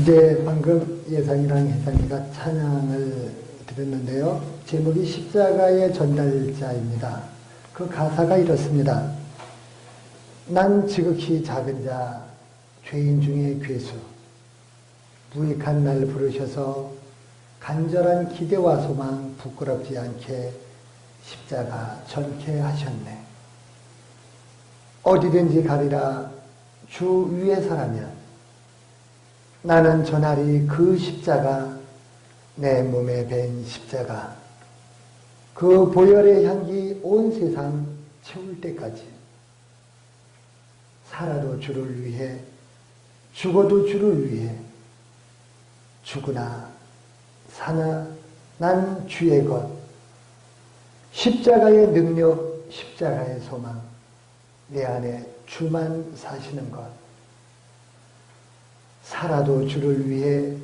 이제 방금 예상이랑 혜상이가 찬양을 드렸는데요. 제목이 십자가의 전달자입니다. 그 가사가 이렇습니다. 난 지극히 작은 자, 죄인 중에 괴수. 무익한 날 부르셔서 간절한 기대와 소망 부끄럽지 않게 십자가 전케 하셨네. 어디든지 가리라 주 위에 서라면 나는 전하리 그 십자가, 내 몸에 밴 십자가, 그 보혈의 향기 온 세상 채울 때까지 살아도 주를 위해, 죽어도 주를 위해, 죽으나 사나 난 주의 것, 십자가의 능력, 십자가의 소망, 내 안에 주만 사시는 것, 살아도 주를 위해,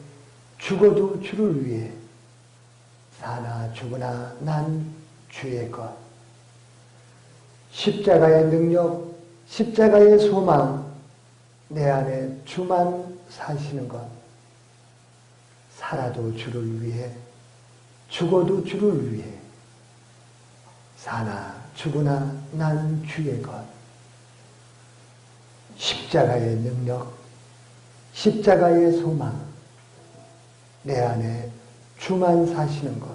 죽어도 주를 위해, 사나 죽으나 난 주의 것. 십자가의 능력, 십자가의 소망, 내 안에 주만 사시는 것. 살아도 주를 위해, 죽어도 주를 위해, 사나 죽으나 난 주의 것. 십자가의 능력, 십자가의 소망, 내 안에 주만 사시는 것.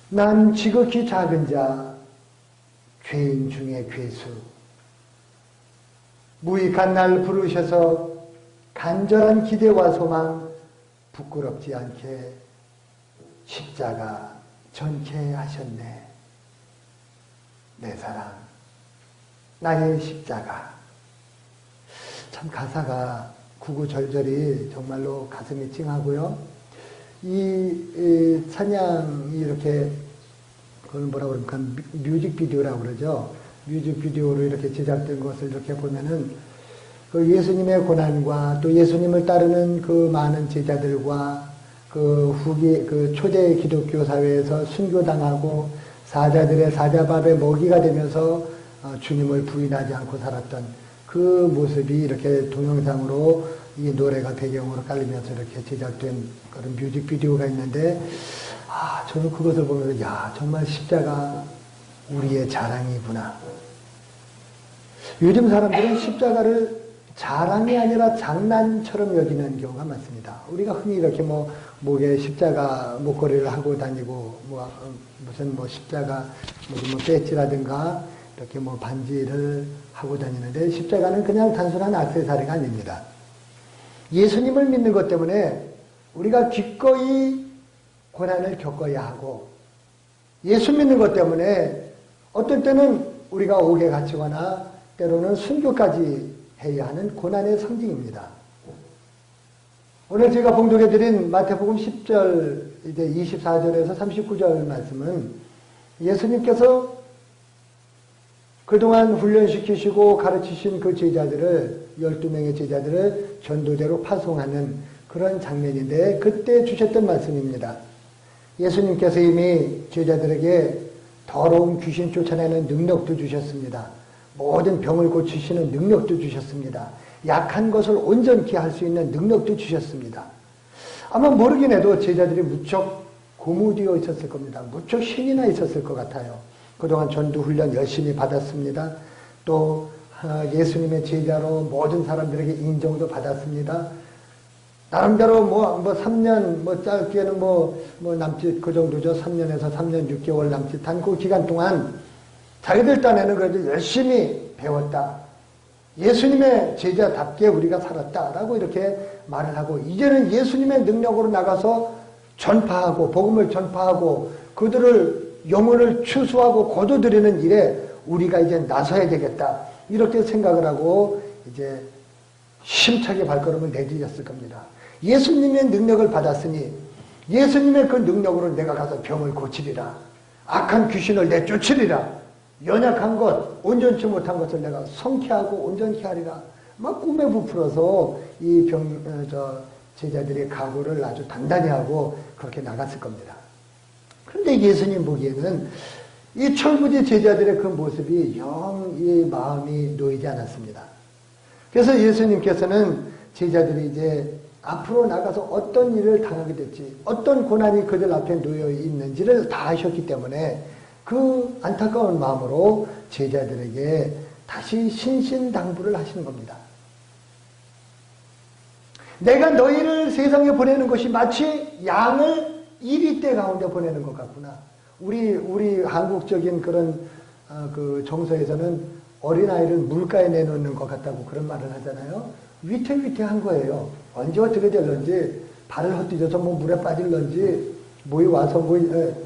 난 지극히 작은 자, 죄인 중에 괴수. 무익한 날 부르셔서 간절한 기대와 소망 부끄럽지 않게 십자가 전케 하셨네. 내 사랑, 나의 십자가. 참 가사가 구구절절이 정말로 가슴이 찡하고요. 이 찬양이 이렇게, 그걸 뭐라고 그럽니까? 뮤직비디오라고 그러죠. 뮤직비디오로 이렇게 제작된 것을 이렇게 보면은 그 예수님의 고난과 또 예수님을 따르는 그 많은 제자들과 그 초대 기독교 사회에서 순교당하고 사자들의 사자밥에 먹이가 되면서 주님을 부인하지 않고 살았던 그 모습이 이렇게 동영상으로 이 노래가 배경으로 깔리면서 이렇게 제작된 그런 뮤직비디오가 있는데, 저는 그것을 보면서, 정말 십자가 우리의 자랑이구나. 요즘 사람들은 십자가를 자랑이 아니라 장난처럼 여기는 경우가 많습니다. 우리가 흔히 이렇게 목에 십자가 목걸이를 하고 다니고, 무슨 십자가, 무슨 배지라든가, 이렇게 반지를 하고 다니는데, 십자가는 그냥 단순한 액세서리가 아닙니다. 예수님을 믿는 것 때문에 우리가 기꺼이 고난을 겪어야 하고, 예수 믿는 것 때문에 어떤 때는 우리가 옥에 갇히거나 때로는 순교까지 해야 하는 고난의 상징입니다. 오늘 제가 봉독해드린 마태복음 10절 이제 24절에서 39절 말씀은 예수님께서 그동안 훈련시키시고 가르치신 그 제자들을, 12명의 제자들을 전도대로 파송하는 그런 장면인데, 그때 주셨던 말씀입니다. 예수님께서 이미 제자들에게 더러운 귀신 쫓아내는 능력도 주셨습니다. 모든 병을 고치시는 능력도 주셨습니다. 약한 것을 온전케 할 수 있는 능력도 주셨습니다. 아마 모르긴 해도 제자들이 무척 고무되어 있었을 겁니다. 무척 신이 나 있었을 것 같아요. 그동안 전도훈련 열심히 받았습니다. 또 예수님의 제자로 모든 사람들에게 인정도 받았습니다. 나름대로 3년, 짧게는 남짓 그 정도죠. 3년에서 3년 6개월 남짓한 그 기간 동안 자기들 딴에는 그래도 열심히 배웠다. 예수님의 제자답게 우리가 살았다라고 이렇게 말을 하고, 이제는 예수님의 능력으로 나가서 전파하고, 복음을 전파하고, 그들을 영혼을 추수하고 거둬들이는 일에 우리가 이제 나서야 되겠다. 이렇게 생각을 하고 이제 힘차게 발걸음을 내디뎠을 겁니다. 예수님의 능력을 받았으니 예수님의 그 능력으로 내가 가서 병을 고치리라. 악한 귀신을 내쫓으리라. 연약한 것, 온전치 못한 것을 내가 성쾌하고 온전케 하리라. 막 꿈에 부풀어서 이 제자들의 각오를 아주 단단히 하고 그렇게 나갔을 겁니다. 그런데 예수님 보기에는 이 철부지 제자들의 그 모습이 영 이 마음이 놓이지 않았습니다. 그래서 예수님께서는 제자들이 이제 앞으로 나가서 어떤 일을 당하게 될지, 어떤 고난이 그들 앞에 놓여 있는지를 다 아셨기 때문에 그 안타까운 마음으로 제자들에게 다시 신신당부를 하시는 겁니다. 내가 너희를 세상에 보내는 것이 마치 양을 이리떼 가운데 보내는 것 같구나. 우리 한국적인 그런 그 정서에서는 어린아이를 물가에 내놓는 것 같다고 그런 말을 하잖아요. 위태위태한 거예요. 언제 어떻게 될런지, 발을 헛디뎌서 뭐 물에 빠질런지, 뭐에 와서 뭐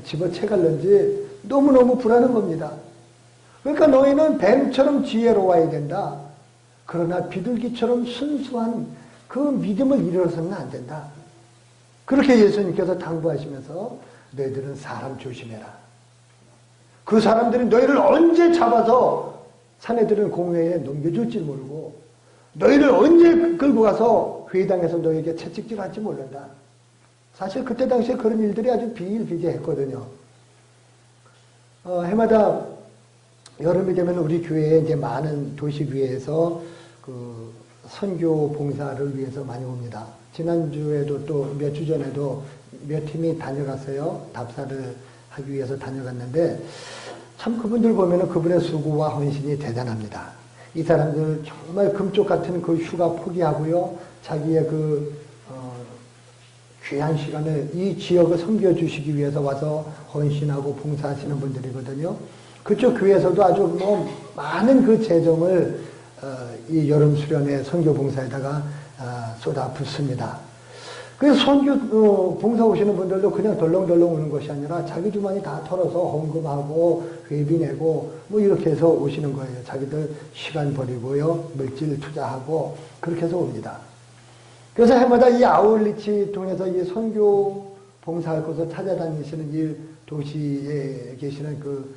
집어채갈런지 너무너무 불안한 겁니다. 그러니까 너희는 뱀처럼 지혜로워야 된다. 그러나 비둘기처럼 순수한 그 믿음을 잃어서는 안 된다. 그렇게 예수님께서 당부하시면서 너희들은 사람 조심해라. 그 사람들이 너희를 언제 잡아서 사내들은 공회에 넘겨줄지 모르고 너희를 언제 끌고 가서 회당에서 너희에게 채찍질할지 모른다. 사실 그때 당시에 그런 일들이 아주 비일비재했거든요. 해마다 여름이 되면 우리 교회에 이제 많은 도시교회에서 그 선교 봉사를 위해서 많이 옵니다. 지난주에도 또 몇 주 전에도 몇 팀이 다녀갔어요. 답사를 하기 위해서 다녀갔는데 참 그분들 보면은 그분의 수고와 헌신이 대단합니다. 이 사람들 정말 금쪽 같은 그 휴가 포기하고요. 자기의 귀한 시간을 이 지역을 섬겨주시기 위해서 와서 헌신하고 봉사하시는 분들이거든요. 그쪽 교회에서도 아주 뭐 많은 그 재정을 이 여름 수련회 선교 봉사에다가 쏟아붓습니다. 그래서 선교 봉사 오시는 분들도 그냥 덜렁덜렁 오는 것이 아니라 자기 주머니 다 털어서 헌금하고 회비 내고 뭐 이렇게 해서 오시는 거예요. 자기들 시간 버리고요. 물질 투자하고 그렇게 해서 옵니다. 그래서 해마다 이 아울리치 통해서 이 선교 봉사할 곳을 찾아다니시는 이 도시에 계시는 그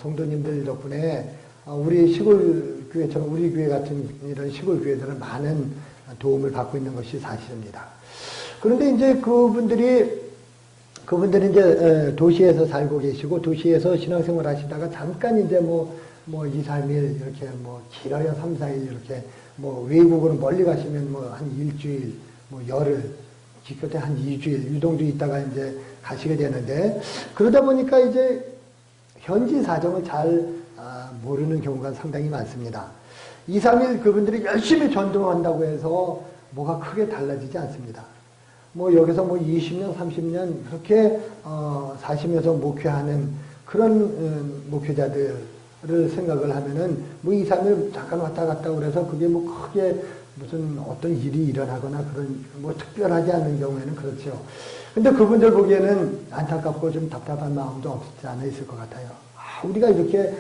성도님들 덕분에 우리 시골 교회처럼 우리 교회 같은 이런 시골 교회들은 많은 도움을 받고 있는 것이 사실입니다. 그런데 이제 그분들이 이제 도시에서 살고 계시고 도시에서 신앙생활 하시다가 잠깐 이제 뭐 2, 3일 이렇게 뭐 길어야 3, 4일 이렇게 뭐 외국으로 멀리 가시면 뭐 한 일주일, 뭐 열흘, 기껏해 한 2주일 이 정도 있다가 이제 가시게 되는데 그러다 보니까 이제 현지 사정을 잘 모르는 경우가 상당히 많습니다. 2, 3일 그분들이 열심히 전도한다고 해서 뭐가 크게 달라지지 않습니다. 뭐 여기서 뭐 20년, 30년 그렇게 사시면서 목회하는 그런 목회자들을 생각을 하면은 뭐 2, 3일 잠깐 왔다 갔다 그래서 그게 뭐 크게 무슨 어떤 일이 일어나거나 그런 뭐 특별하지 않은 경우에는 그렇죠. 근데 그분들 보기에는 안타깝고 좀 답답한 마음도 없지 않아 있을 것 같아요. 우리가 이렇게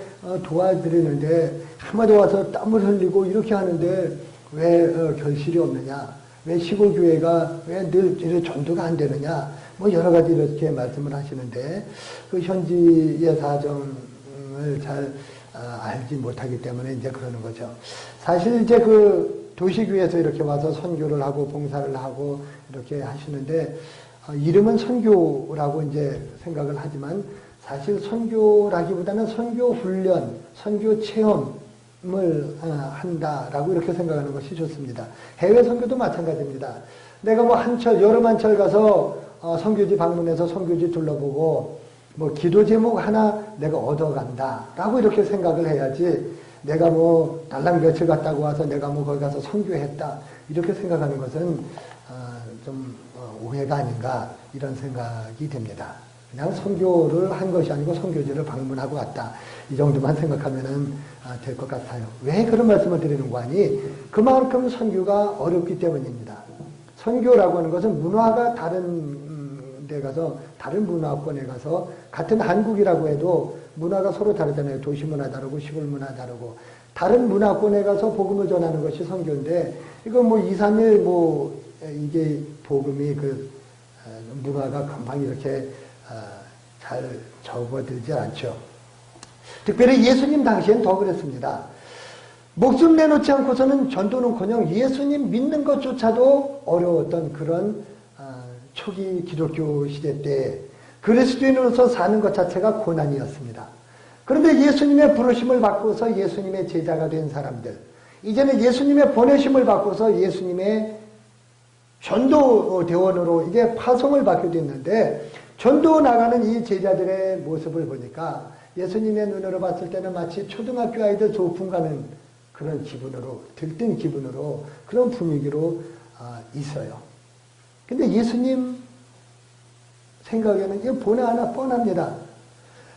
도와드리는데 한마디 와서 땀을 흘리고 이렇게 하는데 왜 결실이 없느냐? 왜 시골교회가 왜 늘 이렇게 전도가 안 되느냐? 뭐 여러 가지 이렇게 말씀을 하시는데 그 현지의 사정을 잘 알지 못하기 때문에 이제 그러는 거죠. 사실 이제 그 도시교회에서 이렇게 와서 선교를 하고 봉사를 하고 이렇게 하시는데 이름은 선교라고 이제 생각을 하지만 사실 선교라기보다는 선교 훈련, 선교 체험을 한다라고 이렇게 생각하는 것이 좋습니다. 해외 선교도 마찬가지입니다. 내가 뭐 여름 한철 가서 선교지 방문해서 선교지 둘러보고 뭐 기도 제목 하나 내가 얻어간다라고 이렇게 생각을 해야지 내가 뭐 달랑 며칠 갔다고 와서 내가 뭐 거기 가서 선교했다 이렇게 생각하는 것은 좀 오해가 아닌가 이런 생각이 됩니다. 그냥 선교를 한 것이 아니고 선교지를 방문하고 왔다. 이 정도만 생각하면 될 것 같아요. 왜 그런 말씀을 드리는 거 아니? 그만큼 선교가 어렵기 때문입니다. 선교라고 하는 것은 문화가 다른 데 가서 다른 문화권에 가서 같은 한국이라고 해도 문화가 서로 다르잖아요. 도시 문화 다르고 시골 문화 다르고 다른 문화권에 가서 복음을 전하는 것이 선교인데 이거 뭐 2, 3일 뭐 이게 복음이 그 문화가 금방 이렇게 잘 접어들지 않죠. 특별히 예수님 당시엔 더 그랬습니다. 목숨 내놓지 않고서는 전도는커녕 예수님 믿는 것조차도 어려웠던 그런 초기 기독교 시대 때 그리스도인으로서 사는 것 자체가 고난이었습니다. 그런데 예수님의 부르심을 받고서 예수님의 제자가 된 사람들, 이제는 예수님의 보내심을 받고서 예수님의 전도대원으로 이게 파송을 받게 됐는데 전도 나가는 이 제자들의 모습을 보니까 예수님의 눈으로 봤을 때는 마치 초등학교 아이들 소풍 가는 그런 기분으로, 들뜬 기분으로, 그런 분위기로 있어요. 근데 예수님 생각에는 이거 보나 하나 뻔합니다.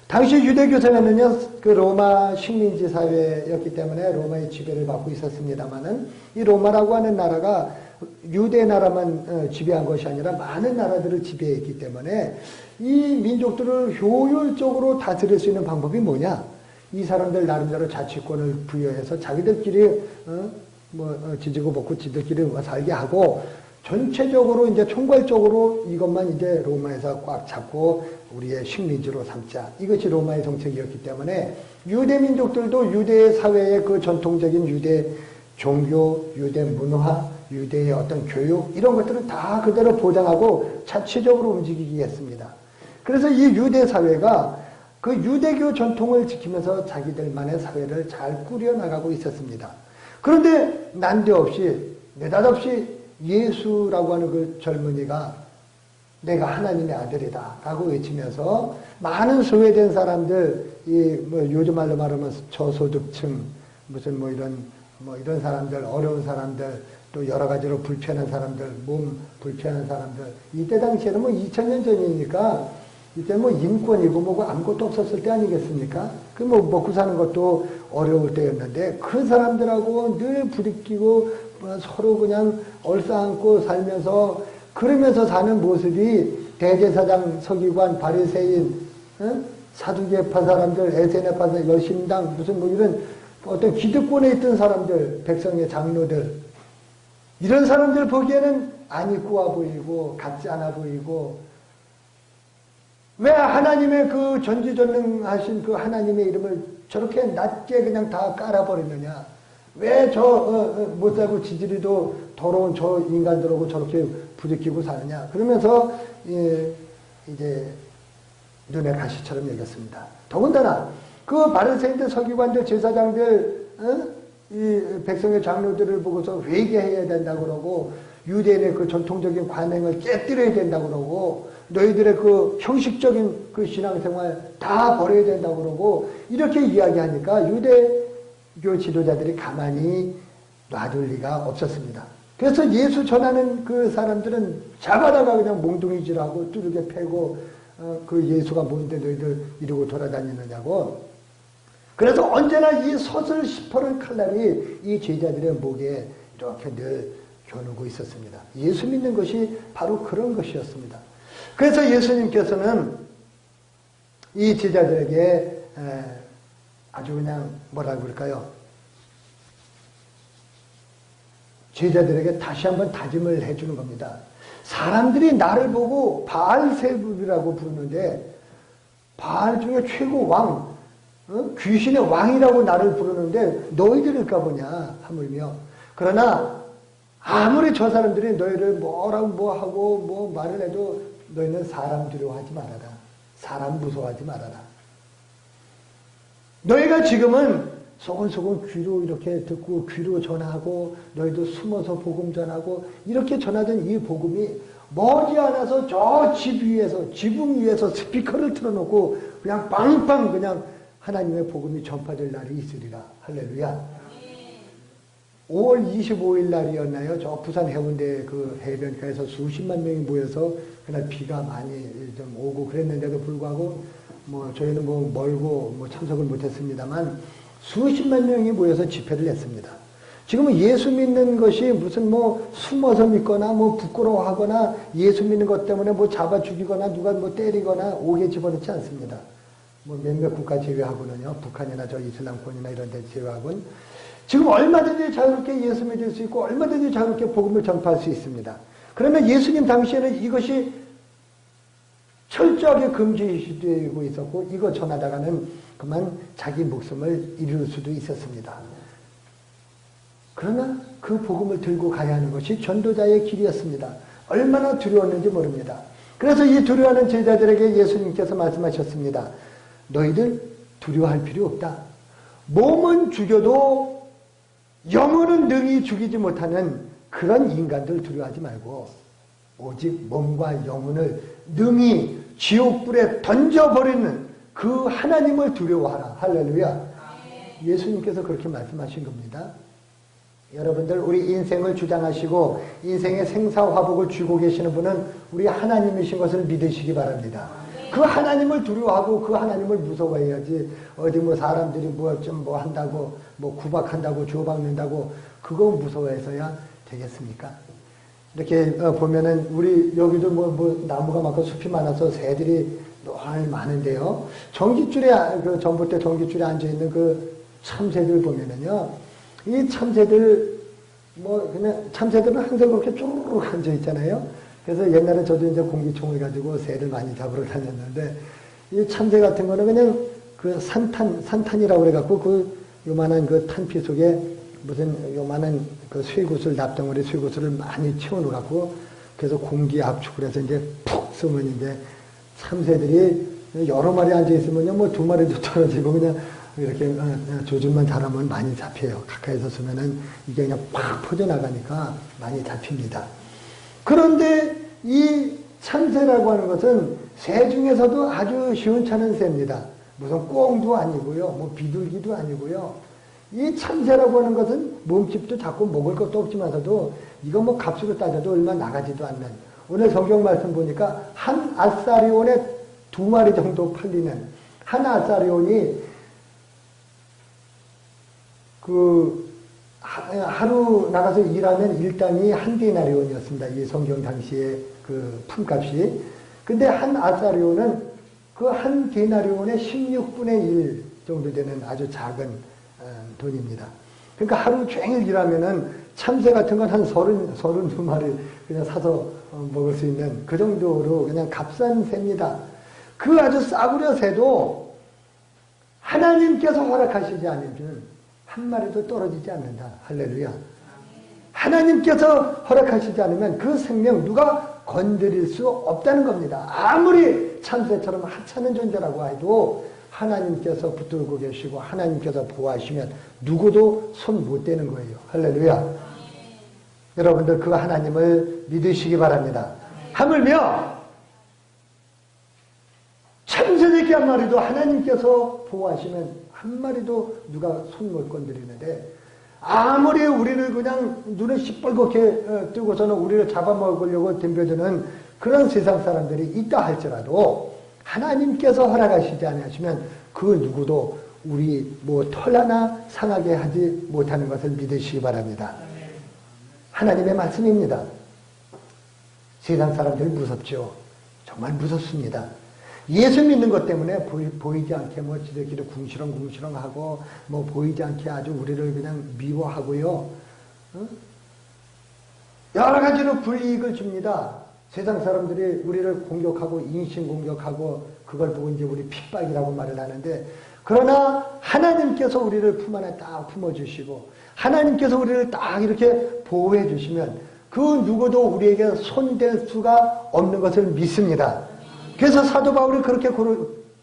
당시 유대교 사회는요, 그 로마 식민지 사회였기 때문에 로마의 지배를 받고 있었습니다만은 이 로마라고 하는 나라가 유대 나라만 지배한 것이 아니라 많은 나라들을 지배했기 때문에 이 민족들을 효율적으로 다스릴 수 있는 방법이 뭐냐? 이 사람들 나름대로 자치권을 부여해서 자기들끼리 지지고 볶고 지들끼리 살게 하고 전체적으로 이제 총괄적으로 이것만 이제 로마에서 꽉 잡고 우리의 식민지로 삼자. 이것이 로마의 정책이었기 때문에 유대 민족들도 유대 사회의 그 전통적인 유대 종교, 유대 문화, 유대의 어떤 교육 이런 것들은 다 그대로 보장하고 자체적으로 움직이게 했습니다. 그래서 이 유대 사회가 그 유대교 전통을 지키면서 자기들만의 사회를 잘 꾸려나가고 있었습니다. 그런데 난데없이 느닷없이 예수라고 하는 그 젊은이가 내가 하나님의 아들이다 라고 외치면서 많은 소외된 사람들, 요즘 말로 말하면 저소득층, 무슨 이런 사람들, 어려운 사람들, 또 여러 가지로 불편한 사람들, 몸 불편한 사람들, 이때 당시에는 2000년 전이니까 이때 인권이고 뭐고 아무것도 없었을 때 아니겠습니까? 먹고 사는 것도 어려울 때였는데 그 사람들하고 늘 부딪히고 서로 그냥 얼싸안고 살면서 그러면서 사는 모습이 대제사장, 서기관, 바리새인, 사두개파 사람들, 에세네파 사람들, 여신당, 이런 어떤 기득권에 있던 사람들, 백성의 장로들, 이런 사람들 보기에는 안 입고 와 보이고 같지 않아 보이고 왜 하나님의 그 전지전능하신 그 하나님의 이름을 저렇게 낮게 그냥 다 깔아버리느냐? 왜 못 살고 지지리도 더러운 저 인간들하고 저렇게 부딪히고 사느냐? 그러면서 이제 눈에 가시처럼 여겼습니다. 더군다나 그 바리새인들, 서기관들, 제사장들, 이 백성의 장로들을 보고서 회개해야 된다고 그러고 유대인의 그 전통적인 관행을 깨뜨려야 된다고 그러고 너희들의 그 형식적인 그 신앙생활 다 버려야 된다고 그러고 이렇게 이야기하니까 유대교 지도자들이 가만히 놔둘 리가 없었습니다. 그래서 예수 전하는 그 사람들은 잡아다가 그냥 몽둥이질하고 뚜르게 패고 그 예수가 뭔데 너희들 이러고 돌아다니느냐고. 그래서 언제나 이 솥을 시퍼런 칼날이 이 제자들의 목에 이렇게 늘 겨누고 있었습니다. 예수 믿는 것이 바로 그런 것이었습니다. 그래서 예수님께서는 이 제자들에게 아주 그냥 뭐라고 그럴까요? 제자들에게 다시 한번 다짐을 해주는 겁니다. 사람들이 나를 보고 바알세불이라고 부르는데 바알 중에 최고 왕, 귀신의 왕이라고 나를 부르는데 너희들일까 보냐 하물며 그러나 아무리 저 사람들이 너희를 뭐라고 뭐하고 말을 해도 너희는 사람 두려워하지 말아라. 사람 무서워하지 말아라. 너희가 지금은 소곤소곤 귀로 이렇게 듣고 귀로 전하고 너희도 숨어서 복음 전하고 이렇게 전하던 이 복음이 머지않아서 저 집 위에서 지붕 위에서 스피커를 틀어놓고 그냥 빵빵 그냥 하나님의 복음이 전파될 날이 있으리라. 할렐루야. 5월 25일 날이었나요? 저 부산 해운대 그 해변가에서 수십만 명이 모여서 그날 비가 많이 좀 오고 그랬는데도 불구하고 저희는 멀고 참석을 못했습니다만 수십만 명이 모여서 집회를 했습니다. 지금은 예수 믿는 것이 무슨 숨어서 믿거나 부끄러워하거나 예수 믿는 것 때문에 잡아 죽이거나 누가 때리거나 옥에 집어넣지 않습니다. 몇몇 국가 제외하고는요, 북한이나 저 이슬람권이나 이런 데 제외하고는 지금 얼마든지 자유롭게 예수 믿을 수 있고 얼마든지 자유롭게 복음을 전파할 수 있습니다. 그러면 예수님 당시에는 이것이 철저하게 금지되고 있었고 이거 전하다가는 그만 자기 목숨을 잃을 수도 있었습니다. 그러나 그 복음을 들고 가야 하는 것이 전도자의 길이었습니다. 얼마나 두려웠는지 모릅니다. 그래서 이 두려워하는 제자들에게 예수님께서 말씀하셨습니다. 너희들 두려워할 필요 없다. 몸은 죽여도 영혼은 능히 죽이지 못하는 그런 인간들 두려워하지 말고 오직 몸과 영혼을 능히 지옥불에 던져버리는 그 하나님을 두려워하라. 할렐루야. 예수님께서 그렇게 말씀하신 겁니다. 여러분들 우리 인생을 주장하시고 인생의 생사화복을 쥐고 계시는 분은 우리 하나님이신 것을 믿으시기 바랍니다. 그 하나님을 두려워하고 그 하나님을 무서워해야지 어디 뭐 사람들이 뭐 좀 뭐 한다고 뭐 구박한다고 조박는다고 그거 무서워해서야 되겠습니까? 이렇게 보면은 우리 여기도 뭐 나무가 많고 숲이 많아서 새들이 너무 많은데요. 전깃줄에 그 전봇대 전깃줄에 앉아 있는 그 참새들 보면은요. 이 참새들 뭐 그냥 참새들은 항상 그렇게 쭈르륵 앉아 있잖아요. 그래서 옛날에 저도 이제 공기총을 가지고 새를 많이 잡으러 다녔는데 이 참새 같은 거는 그냥 그 산탄이라고 그래갖고 그 요만한 그 탄피 속에 무슨 요만한 그 쇠구슬 납덩어리 쇠구슬을 많이 채워놓고 그래서 공기 압축을 해서 이제 푹 쏘면 이제 참새들이 여러 마리 앉아 있으면요 뭐 두 마리도 떨어지고 그냥 이렇게 조준만 잘하면 많이 잡혀요. 가까이서 쏘면은 이게 그냥 팍 퍼져나가니까 많이 잡힙니다. 그런데 이 참새라고 하는 것은 새 중에서도 아주 시원찮은 새입니다. 무슨 꿩도 아니고요. 뭐 비둘기도 아니고요. 이 참새라고 하는 것은 몸집도 작고 먹을 것도 없지만서도 이거 뭐 값으로 따져도 얼마 나가지도 않는 오늘 성경 말씀 보니까 한 아사리온에 2마리 정도 팔리는 한 아사리온이 그 하루 나가서 일하면 일당이 한 데나리온이었습니다. 이 성경 당시에 그 품값이. 근데 한 아사리온은 그 한 데나리온의 16분의 1 정도 되는 아주 작은 돈입니다. 그러니까 하루 종일 일하면은 참새 같은 건 한 32마리 그냥 사서 먹을 수 있는 그 정도로 그냥 값싼 새입니다. 그 아주 싸구려 새도 하나님께서 허락하시지 않으면 한 마리도 떨어지지 않는다. 할렐루야. 하나님께서 허락하시지 않으면 그 생명 누가 건드릴 수 없다는 겁니다. 아무리 참새처럼 하찮은 존재라고 해도 하나님께서 붙들고 계시고 하나님께서 보호하시면 누구도 손 못 대는 거예요. 할렐루야. 여러분들 그 하나님을 믿으시기 바랍니다. 하물며 참새새끼 한 마리도 하나님께서 보호하시면 한 마리도 누가 손 못 건드리는데 아무리 우리를 그냥 눈을 시뻘겋게 뜨고서는 우리를 잡아먹으려고 덤벼드는 그런 세상 사람들이 있다 할지라도 하나님께서 허락하시지 않으시면 그 누구도 우리 뭐 털 하나 상하게 하지 못하는 것을 믿으시기 바랍니다. 하나님의 말씀입니다. 세상 사람들이 무섭죠. 정말 무섭습니다. 예수 믿는 것 때문에 보이지 않게 뭐 지들끼리 궁시렁궁시렁하고 뭐 보이지 않게 아주 우리를 그냥 미워하고요. 여러 가지로 불이익을 줍니다. 세상 사람들이 우리를 공격하고 인신공격하고 그걸 보고 이제 우리 핍박이라고 말을 하는데 그러나 하나님께서 우리를 품 안에 딱 품어주시고 하나님께서 우리를 딱 이렇게 보호해 주시면 그 누구도 우리에게 손댈 수가 없는 것을 믿습니다. 그래서 사도 바울이 그렇게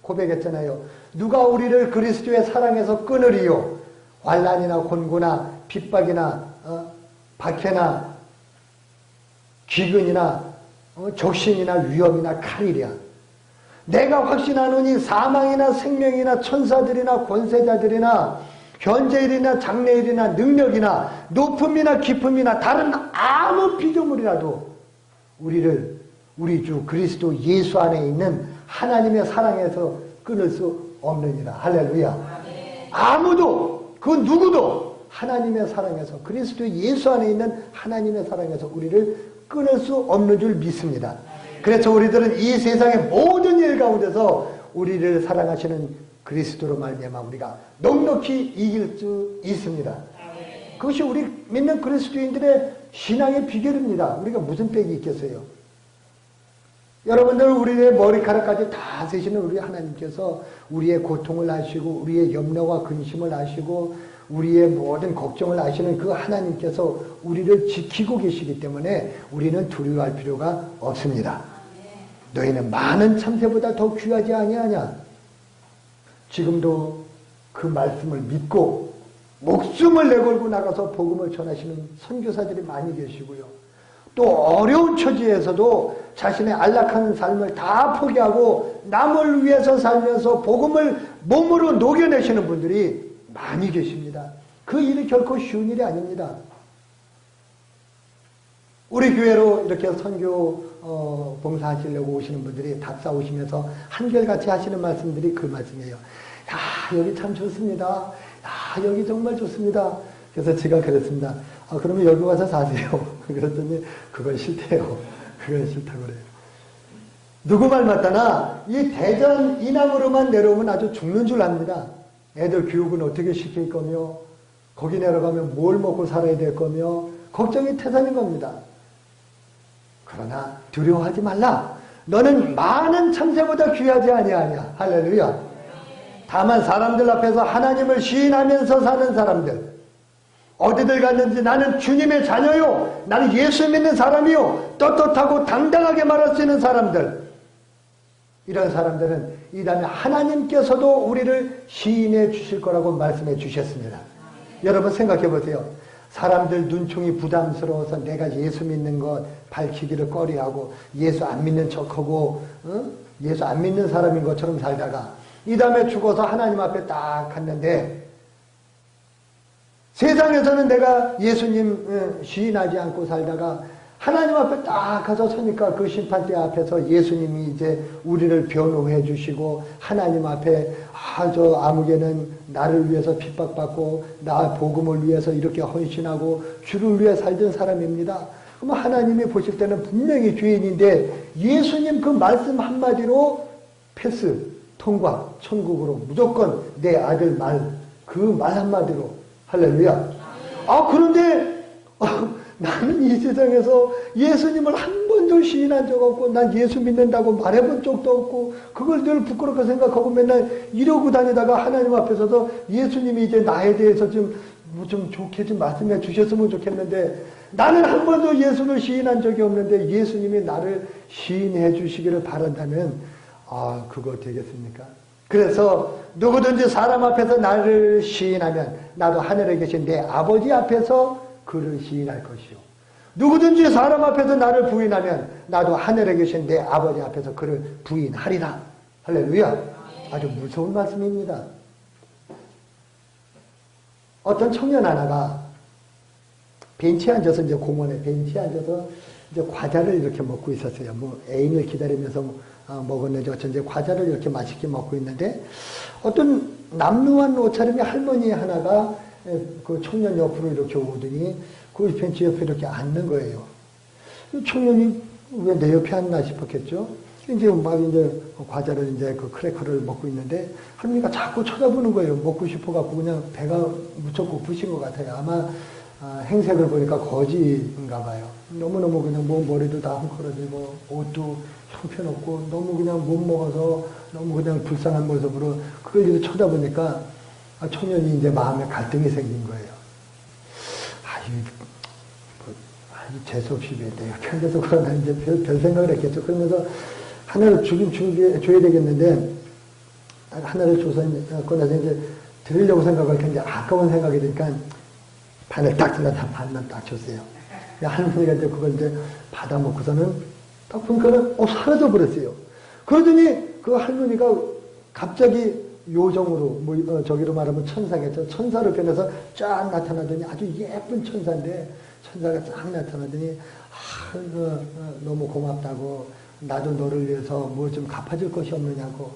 고백했잖아요. 누가 우리를 그리스도의 사랑에서 끊으리요. 환난이나 곤고나 핍박이나 박해나 기근이나 적신이나 위험이나 칼이랴. 내가 확신하노니 사망이나 생명이나 천사들이나 권세자들이나 현재일이나 장래일이나 능력이나 높음이나 깊음이나 다른 아무 피조물이라도 우리를 우리 주 그리스도 예수 안에 있는 하나님의 사랑에서 끊을 수 없느니라. 할렐루야. 아무도 그 누구도 하나님의 사랑에서 그리스도 예수 안에 있는 하나님의 사랑에서 우리를 끊을 수 없는 줄 믿습니다. 그래서 우리들은 이 세상의 모든 일 가운데서 우리를 사랑하시는 그리스도로 말미암아 우리가 넉넉히 이길 수 있습니다. 그것이 우리 믿는 그리스도인들의 신앙의 비결입니다. 우리가 무슨 빽이 있겠어요? 여러분들 우리의 머리카락까지 다 세시는 우리 하나님께서 우리의 고통을 아시고 우리의 염려와 근심을 아시고 우리의 모든 걱정을 아시는 그 하나님께서 우리를 지키고 계시기 때문에 우리는 두려워할 필요가 없습니다. 너희는 많은 참새보다 더 귀하지 아니하냐? 지금도 그 말씀을 믿고 목숨을 내걸고 나가서 복음을 전하시는 선교사들이 많이 계시고요. 또 어려운 처지에서도 자신의 안락한 삶을 다 포기하고 남을 위해서 살면서 복음을 몸으로 녹여내시는 분들이 많이 계십니다. 그 일이 결코 쉬운 일이 아닙니다. 우리 교회로 이렇게 선교 봉사하시려고 오시는 분들이 답사 오시면서 한결같이 하시는 말씀들이 그 말씀이에요. 야, 여기 참 좋습니다. 야, 여기 정말 좋습니다. 그래서 제가 그랬습니다. 아, 그러면 여기 와서 사세요. 그랬더니 그건 싫대요. 그건 싫다고 그래요. 누구 말 맞다나 이 대전 이남으로만 내려오면 아주 죽는 줄 압니다. 애들 교육은 어떻게 시킬 거며 거기 내려가면 뭘 먹고 살아야 될 거며 걱정이 태산인 겁니다. 그러나 두려워하지 말라. 너는 많은 참새보다 귀하지 아니하냐. 할렐루야. 다만 사람들 앞에서 하나님을 시인하면서 사는 사람들, 어디들 갔는지 나는 주님의 자녀요, 나는 예수 믿는 사람이요, 떳떳하고 당당하게 말할 수 있는 사람들, 이런 사람들은 이 다음에 하나님께서도 우리를 시인해 주실 거라고 말씀해 주셨습니다. 여러분 생각해 보세요. 사람들 눈총이 부담스러워서 내가 예수 믿는 것 밝히기를 꺼려하고 예수 안 믿는 척하고 예수 안 믿는 사람인 것처럼 살다가 이 다음에 죽어서 하나님 앞에 딱 갔는데 세상에서는 내가 예수님 시인하지 않고 살다가 하나님 앞에 딱 가서 서니까 그 심판대 앞에서 예수님이 이제 우리를 변호해 주시고 하나님 앞에 저 아무개는 나를 위해서 핍박받고 나 복음을 위해서 이렇게 헌신하고 주를 위해 살던 사람입니다. 그럼 하나님이 보실 때는 분명히 죄인인데 예수님 그 말씀 한마디로 패스, 통과, 천국으로 무조건 내 아들 말, 그 말 한마디로 할렐루야. 아 그런데 나는 이 세상에서 예수님을 한 번도 시인한 적 없고 난 예수 믿는다고 말해본 적도 없고 그걸 늘 부끄럽게 생각하고 맨날 이러고 다니다가 하나님 앞에서도 예수님이 이제 나에 대해서 좀 좋게 좀 말씀해 주셨으면 좋겠는데 나는 한 번도 예수를 시인한 적이 없는데 예수님이 나를 시인해 주시기를 바란다면 아 그거 되겠습니까? 그래서 누구든지 사람 앞에서 나를 시인하면 나도 하늘에 계신 내 아버지 앞에서 그를 시인할 것이요. 누구든지 사람 앞에서 나를 부인하면 나도 하늘에 계신 내 아버지 앞에서 그를 부인하리라. 할렐루야. 아주 무서운 말씀입니다. 어떤 청년 하나가 벤치에 앉아서 이제 공원에 벤치에 앉아서 이제 과자를 이렇게 먹고 있었어요. 뭐 애인을 기다리면서 먹었는데 어쩐지 과자를 이렇게 맛있게 먹고 있는데 어떤 남루한 옷차림의 할머니 하나가 그 청년 옆으로 이렇게 오더니 그 벤치 옆에 이렇게 앉는 거예요. 청년이 왜 내 옆에 앉나 싶었겠죠. 이제 과자를 이제 그 크래커를 먹고 있는데 할머니가 자꾸 쳐다보는 거예요. 먹고 싶어갖고 그냥 배가 무척 고프신 것 같아요. 아마 행색을 보니까 거지인가 봐요. 너무너무 그냥 뭐 머리도 다 헝클어지고 옷도 형편없고 너무 그냥 못 먹어서 너무 그냥 불쌍한 모습으로 그걸 이제 쳐다보니까 청년이 이제 마음에 갈등이 생긴 거예요. 재수없이 왜 내가 편해서 그러나 이제 별 생각을 했겠죠. 그러면서 하나를 줘야 되겠는데 하나를 줘서 꺼내서 이제 드리려고 생각할 때 이제 아까운 생각이 드니까 반을 딱 잘라서 반만 딱 줬어요. 할머니가 이제 그걸 이제 받아 먹고서는 딱 보니까는 사라져 버렸어요. 그러더니 그 할머니가 갑자기 요정으로 저기로 말하면 천사겠죠. 천사로 변해서 쫙 나타나더니 아주 예쁜 천사인데 천사가 쫙 나타나더니 너무 고맙다고 나도 너를 위해서 뭐 좀 갚아줄 것이 없느냐고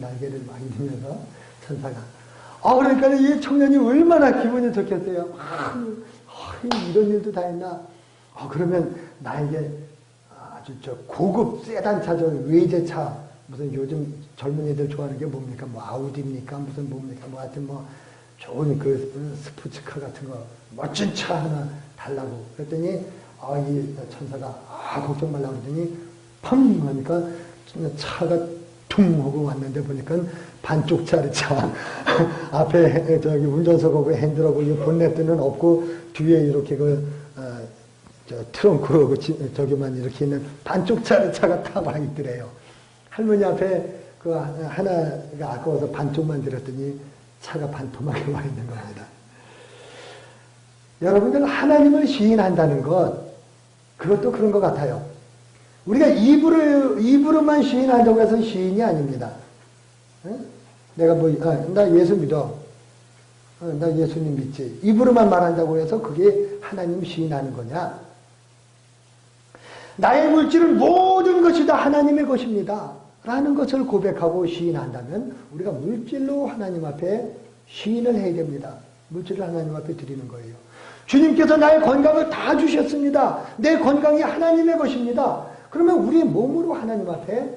날개를 많이 들면서 천사가 그러니까 이 청년이 얼마나 기분이 좋겠어요. 이런 일도 다 했나. 그러면 나에게 아주 고급 세단차죠. 외제차 무슨 요즘 젊은이들 좋아하는 게 뭡니까? 뭐 아우디입니까? 무슨 뭡니까? 뭐 하여튼 뭐 좋은 그 스포츠카 같은 거 멋진 차 하나 달라고 그랬더니 이 천사가 걱정 말라고 그러더니 펑 하니까 차가 퉁 하고 왔는데 보니까 반쪽짜리 차 앞에 저기 운전석하고 핸들하고 이 본네트는 없고 뒤에 이렇게 트렁크하고 저기만 이렇게 있는 반쪽짜리 차가 다 와 있더래요. 할머니 앞에 그 하나가 아까워서 반쪽만 들었더니 차가 반토막에 와 있는 겁니다. 여러분들 하나님을 시인한다는 것, 그것도 그런 것 같아요. 우리가 입으로만 시인한다고 해서 시인이 아닙니다. 내가 나 예수 믿어. 나 예수님 믿지. 입으로만 말한다고 해서 그게 하나님 시인하는 거냐? 나의 물질은 모든 것이 다 하나님의 것입니다. 라는 것을 고백하고 시인한다면 우리가 물질로 하나님 앞에 시인을 해야 됩니다. 물질을 하나님 앞에 드리는 거예요. 주님께서 나의 건강을 다 주셨습니다. 내 건강이 하나님의 것입니다. 그러면 우리의 몸으로 하나님 앞에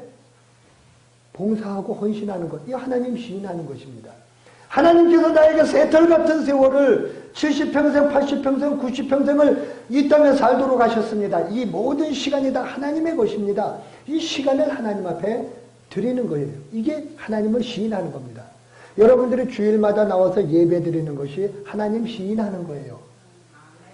봉사하고 헌신하는 것, 이 하나님 시인하는 것입니다. 하나님께서 나에게 새털 같은 세월을 70평생, 80평생, 90평생을 이 땅에 살도록 하셨습니다. 이 모든 시간이 다 하나님의 것입니다. 이 시간을 하나님 앞에 드리는 거예요. 이게 하나님을 시인하는 겁니다. 여러분들이 주일마다 나와서 예배 드리는 것이 하나님 시인하는 거예요.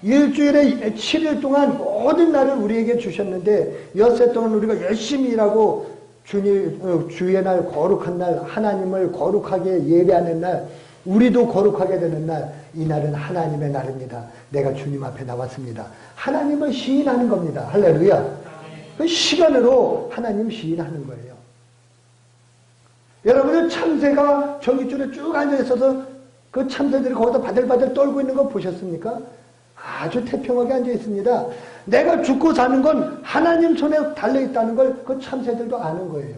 일주일에 7일 동안 모든 날을 우리에게 주셨는데 엿새 동안 우리가 열심히 일하고 주의 날, 거룩한 날, 하나님을 거룩하게 예배하는 날, 우리도 거룩하게 되는 날, 이 날은 하나님의 날입니다. 내가 주님 앞에 나왔습니다. 하나님을 시인하는 겁니다. 할렐루야. 그 시간으로 하나님 시인하는 거예요. 여러분들 참새가 전깃줄에 쭉 앉아있어서 그 참새들이 거기서 바들바들 떨고 있는 거 보셨습니까? 아주 태평하게 앉아있습니다. 내가 죽고 사는 건 하나님 손에 달려있다는 걸 그 참새들도 아는 거예요.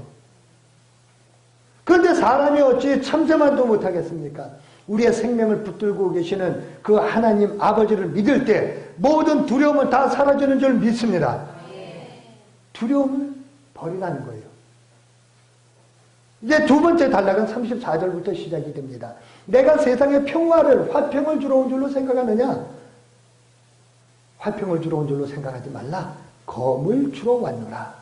그런데 사람이 어찌 참새만도 못하겠습니까? 우리의 생명을 붙들고 계시는 그 하나님 아버지를 믿을 때 모든 두려움은 다 사라지는 줄 믿습니다. 두려움을 버리라는 거예요. 이제 두 번째 단락은 34절부터 시작이 됩니다. 내가 세상에 평화를, 화평을 주러 온 줄로 생각하느냐? 화평을 주러 온 줄로 생각하지 말라. 검을 주러 왔노라.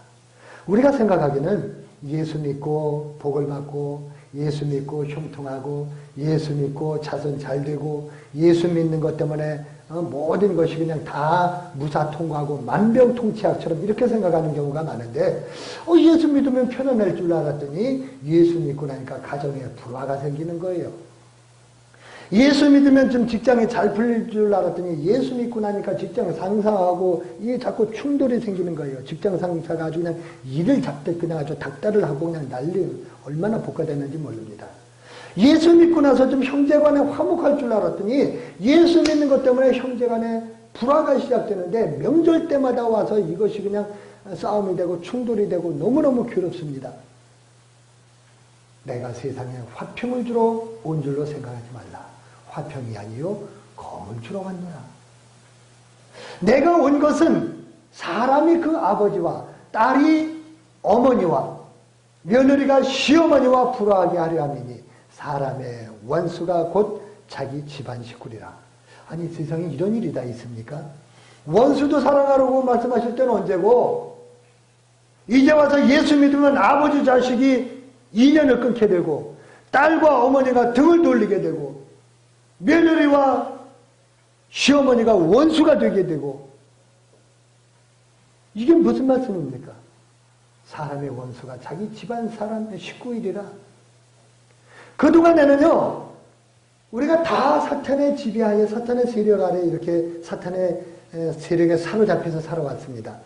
우리가 생각하기는 예수 믿고 복을 받고 예수 믿고 형통하고 예수 믿고 자손 잘 되고 예수 믿는 것 때문에 모든 것이 그냥 다 무사통과하고 만병통치약처럼 이렇게 생각하는 경우가 많은데 예수 믿으면 편안할 줄 알았더니 예수 믿고 나니까 가정에 불화가 생기는 거예요. 예수 믿으면 좀 직장이 잘 풀릴 줄 알았더니 예수 믿고 나니까 직장 상사하고 이게 자꾸 충돌이 생기는 거예요. 직장 상사가 아주 그냥 일을 잡듯 그냥 아주 닥달을 하고 그냥 난리 얼마나 복화됐는지 모릅니다. 예수 믿고 나서 좀 형제간에 화목할 줄 알았더니 예수 믿는 것 때문에 형제간에 불화가 시작되는데 명절 때마다 와서 이것이 그냥 싸움이 되고 충돌이 되고 너무너무 괴롭습니다. 내가 세상에 화평을 주러 온 줄로 생각하지 말라. 화평이 아니요 검을 주러 왔노라. 내가 온 것은 사람이 그 아버지와 딸이 어머니와 며느리가 시어머니와 불화하게 하려 함이니 사람의 원수가 곧 자기 집안 식구리라. 아니 세상에 이런 일이 다 있습니까? 원수도 사랑하라고 말씀하실 때는 언제고 이제 와서 예수 믿으면 아버지 자식이 인연을 끊게 되고 딸과 어머니가 등을 돌리게 되고 며느리와 시어머니가 원수가 되게 되고 이게 무슨 말씀입니까? 사람의 원수가 자기 집안 사람의 식구이리라. 그동안에는요 우리가 다 사탄의 지배하에 사탄의 세력 아래 이렇게 사탄의 세력에 사로잡혀서 살아왔습니다.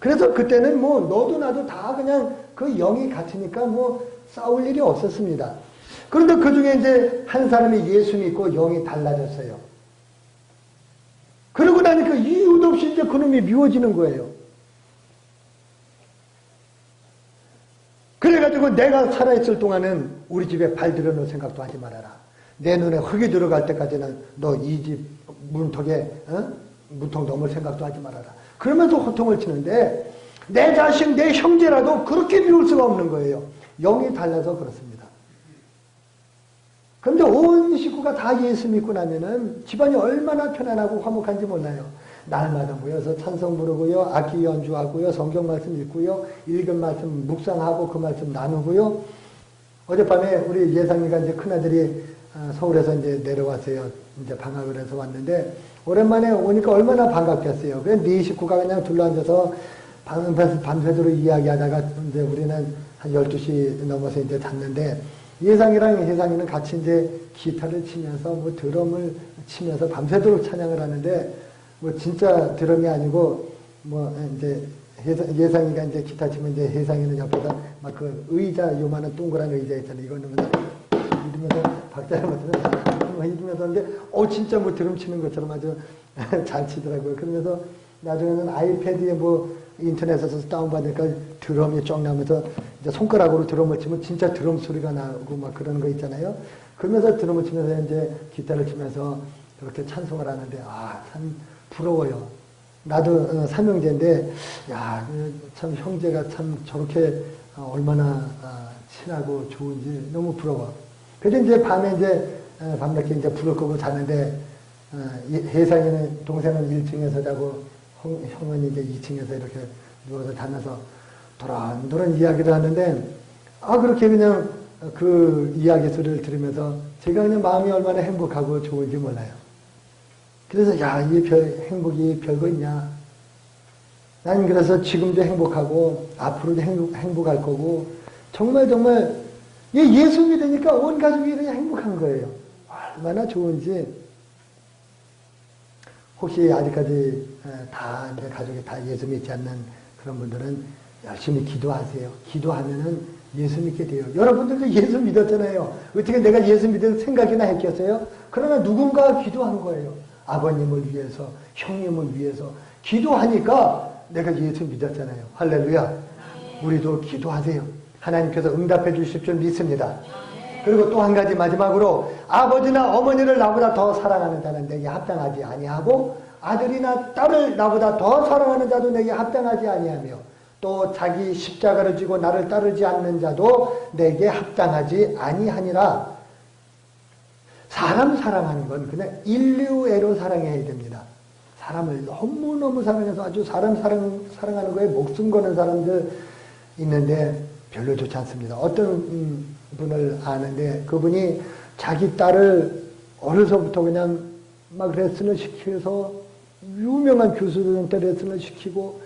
그래서 그때는 뭐 너도 나도 다 그냥 그 영이 같으니까 뭐 싸울 일이 없었습니다. 그런데 그 중에 이제 한 사람이 예수 믿고 영이 달라졌어요. 그러고 나니까 이유도 없이 이제 그놈이 미워지는 거예요. 그래가지고 내가 살아있을 동안은 우리 집에 발 들여놓을 생각도 하지 말아라. 내 눈에 흙이 들어갈 때까지는 너 이 집 문턱에 문턱 넘을 생각도 하지 말아라. 그러면서 호통을 치는데 내 자식, 내 형제라도 그렇게 미울 수가 없는 거예요. 영이 달라서 그렇습니다. 그런데 온 식구가 다 예수 믿고 나면은 집안이 얼마나 편안하고 화목한지 몰라요. 날마다 모여서 찬송 부르고요, 악기 연주하고요, 성경 말씀 읽고요, 읽은 말씀 묵상하고 그 말씀 나누고요. 어젯밤에 우리 예상이가 이제 큰아들이 서울에서 이제 내려왔어요. 이제 방학을 해서 왔는데 오랜만에 오니까 얼마나 반갑겠어요. 그래서 네 식구가 그냥 둘러앉아서 밤새도록 이야기하다가 이제 우리는 한 12시 넘어서 이제 잤는데 예상이랑 혜상이는 같이 이제 기타를 치면서 뭐 드럼을 치면서 밤새도록 찬양을 하는데 뭐 진짜 드럼이 아니고 뭐 이제 예상이가 이제 기타 치면 이제 혜상이는 옆에서 막 그 의자 요만한 동그란 의자 있잖아요. 이거는 이러면서 박자를 맞추면서 이러면서 하는데 진짜 뭐 드럼 치는 것처럼 아주 잘 치더라고요. 그러면서 나중에는 아이패드에 뭐 인터넷에서 다운받으니까 드럼이 쫙 나면서 이제 손가락으로 드럼을 치면 진짜 드럼 소리가 나고 막 그런 거 있잖아요. 그러면서 드럼을 치면서 이제 기타를 치면서 그렇게 찬송을 하는데 참 부러워요. 나도 삼형제인데 참 형제가 참 저렇게 얼마나 친하고 좋은지 너무 부러워. 그래서 이제 밤에 이제 밤늦게 이제 불을 끄고 자는데 혜상이는 동생은 1층에서 자고 형은 이제 2층에서 이렇게 누워서 자면서 도란도란 이야기를 하는데 그렇게 그냥 그 이야기 소리를 들으면서 제가 그냥 마음이 얼마나 행복하고 좋은지 몰라요. 그래서 이 행복이 별거 있냐. 나는 그래서 지금도 행복하고 앞으로도 행복할 거고 정말 예수 믿으니까 온 가족이 그냥 행복한 거예요. 얼마나 좋은지. 혹시 아직까지 다 이제 가족이 다 예수 믿지 않는 그런 분들은 열심히 기도하세요. 기도하면은 예수 믿게 돼요. 여러분들도 예수 믿었잖아요. 어떻게 내가 예수 믿을 생각이나 했겠어요? 그러나 누군가 기도한 거예요. 아버님을 위해서, 형님을 위해서 기도하니까 내가 예수 믿었잖아요. 할렐루야. 우리도 기도하세요. 하나님께서 응답해 주실 줄 믿습니다. 그리고 또 한 가지 마지막으로 아버지나 어머니를 나보다 더 사랑하는 자는 내게 합당하지 아니하고 아들이나 딸을 나보다 더 사랑하는 자도 내게 합당하지 아니하며 또 자기 십자가를 지고 나를 따르지 않는 자도 내게 합당하지 아니하니라. 사람 사랑하는 건 그냥 인류애로 사랑해야 됩니다. 사람을 너무너무 사랑해서 아주 사람 사랑하는 거에 목숨 거는 사람들 있는데 별로 좋지 않습니다. 어떤 분을 아는데 그분이 자기 딸을 어려서부터 그냥 막 레슨을 시켜서 유명한 교수들한테 레슨을 시키고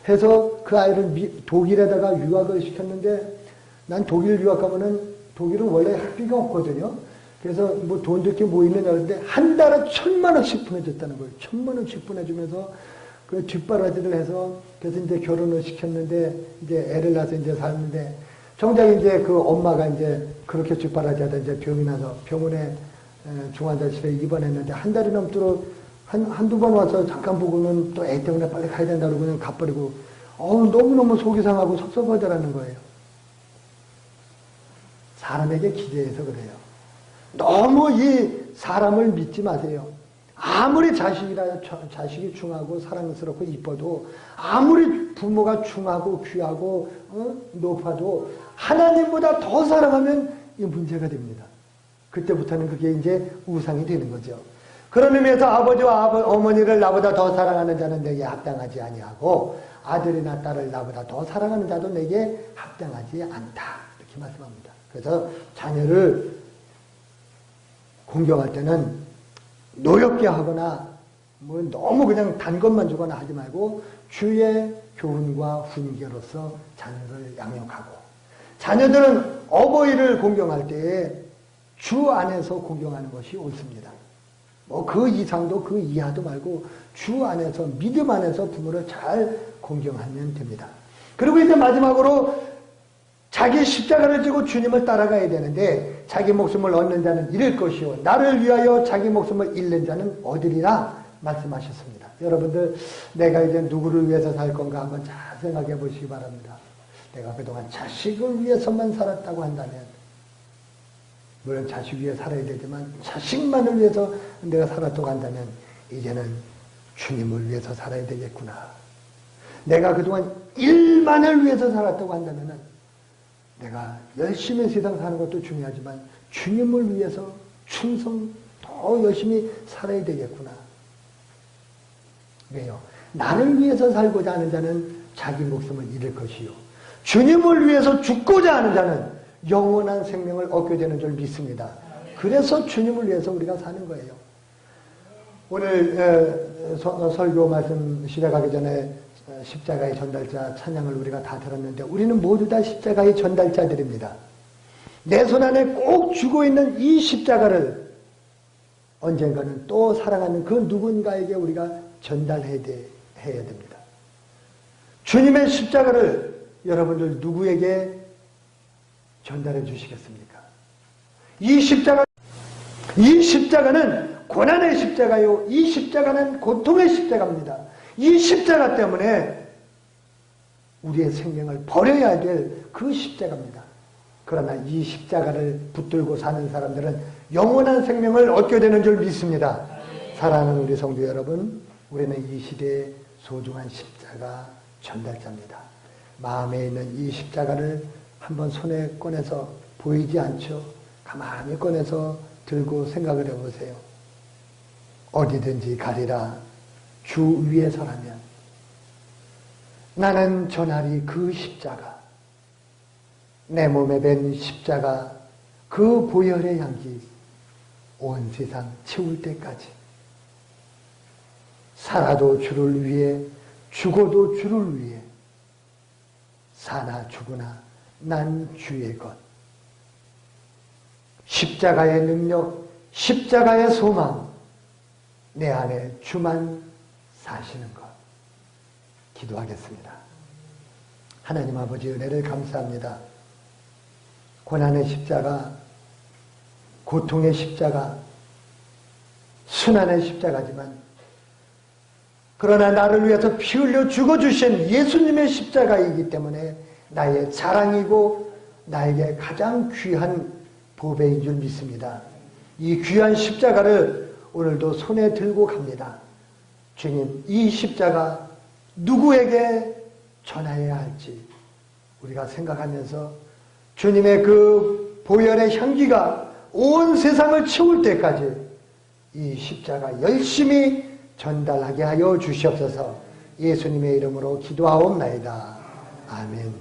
해서 그 아이를 독일에다가 유학을 시켰는데 난 독일 유학 가면은 독일은 원래 학비가 없거든요. 그래서 뭐 돈도 이렇게 뭐 있느냐 그러는데 한 달에 1,000만 원씩 보내줬다는 거예요. 1,000만 원씩 보내주면서 그 뒷바라지를 해서 그래서 이제 결혼을 시켰는데 이제 애를 낳아서 이제 살는데 정작 이제 그 엄마가 이제 그렇게 뒷바라지 하다 이제 병이 나서 병원에 중환자실에 입원했는데 한 달이 넘도록 한두 번 와서 잠깐 보고는 또 애 때문에 빨리 가야 된다고 그냥 가버리고 너무너무 속이 상하고 섭섭하더라는 거예요. 사람에게 기대해서 그래요. 너무 이 사람을 믿지 마세요. 아무리 자식이 충하고 사랑스럽고 이뻐도 아무리 부모가 충하고 귀하고 높아도 하나님보다 더 사랑하면 이 문제가 됩니다. 그때부터는 그게 이제 우상이 되는 거죠. 그런 의미에서 아버지와 어머니를 나보다 더 사랑하는 자는 내게 합당하지 아니하고 아들이나 딸을 나보다 더 사랑하는 자도 내게 합당하지 않다. 이렇게 말씀합니다. 그래서 자녀를 공경할 때는 노엽게 하거나 뭐 너무 그냥 단 것만 주거나 하지 말고 주의 교훈과 훈계로서 자녀를 양육하고 자녀들은 어버이를 공경할 때에 주 안에서 공경하는 것이 옳습니다. 뭐 그 이상도 그 이하도 말고 주 안에서 믿음 안에서 부모를 잘 공경하면 됩니다. 그리고 이제 마지막으로 자기 십자가를 지고 주님을 따라가야 되는데 자기 목숨을 얻는 자는 잃을 것이요 나를 위하여 자기 목숨을 잃는 자는 얻으리라 말씀하셨습니다. 여러분들 내가 이제 누구를 위해서 살 건가 한번 잘 생각해 보시기 바랍니다. 내가 그동안 자식을 위해서만 살았다고 한다면 물론 자식 위해 살아야 되지만 자식만을 위해서 내가 살았다고 한다면 이제는 주님을 위해서 살아야 되겠구나. 내가 그동안 일만을 위해서 살았다고 한다면 내가 열심히 세상 사는 것도 중요하지만 주님을 위해서 충성 더 열심히 살아야 되겠구나. 왜요? 나를 위해서 살고자 하는 자는 자기 목숨을 잃을 것이요 주님을 위해서 죽고자 하는 자는 영원한 생명을 얻게 되는 줄 믿습니다. 그래서 주님을 위해서 우리가 사는 거예요. 오늘 설교 말씀 시작하기 전에 십자가의 전달자 찬양을 우리가 다 들었는데 우리는 모두 다 십자가의 전달자들입니다. 내 손 안에 꼭 쥐고 있는 이 십자가를 언젠가는 또 사랑하는 그 누군가에게 우리가 전달해야 됩니다. 주님의 십자가를 여러분들 누구에게 전달해 주시겠습니까? 이 십자가는 고난의 십자가요. 이 십자가는 고통의 십자가입니다. 이 십자가 때문에 우리의 생명을 버려야 될 그 십자가입니다. 그러나 이 십자가를 붙들고 사는 사람들은 영원한 생명을 얻게 되는 줄 믿습니다. 사랑하는 우리 성도 여러분, 우리는 이 시대의 소중한 십자가 전달자입니다. 마음에 있는 이 십자가를 한번 손에 꺼내서 보이지 않죠? 가만히 꺼내서 들고 생각을 해보세요. 어디든지 가리라 주 위에 서라면 나는 전하리 그 십자가, 내 몸에 밴 십자가, 그 보혈의 향기 온 세상 채울 때까지 살아도 주를 위해 죽어도 주를 위해 사나 죽으나 난 주의 것. 십자가의 능력, 십자가의 소망, 내 안에 주만 사시는 것. 기도하겠습니다. 하나님 아버지 은혜를 감사합니다. 고난의 십자가, 고통의 십자가, 순환의 십자가지만 그러나 나를 위해서 피 흘려 죽어주신 예수님의 십자가이기 때문에 나의 자랑이고 나에게 가장 귀한 보배인 줄 믿습니다. 이 귀한 십자가를 오늘도 손에 들고 갑니다. 주님, 이 십자가 누구에게 전해야 할지 우리가 생각하면서 주님의 그 보혈의 향기가 온 세상을 채울 때까지 이 십자가 열심히 전달하게 하여 주시옵소서. 예수님의 이름으로 기도하옵나이다. 아멘.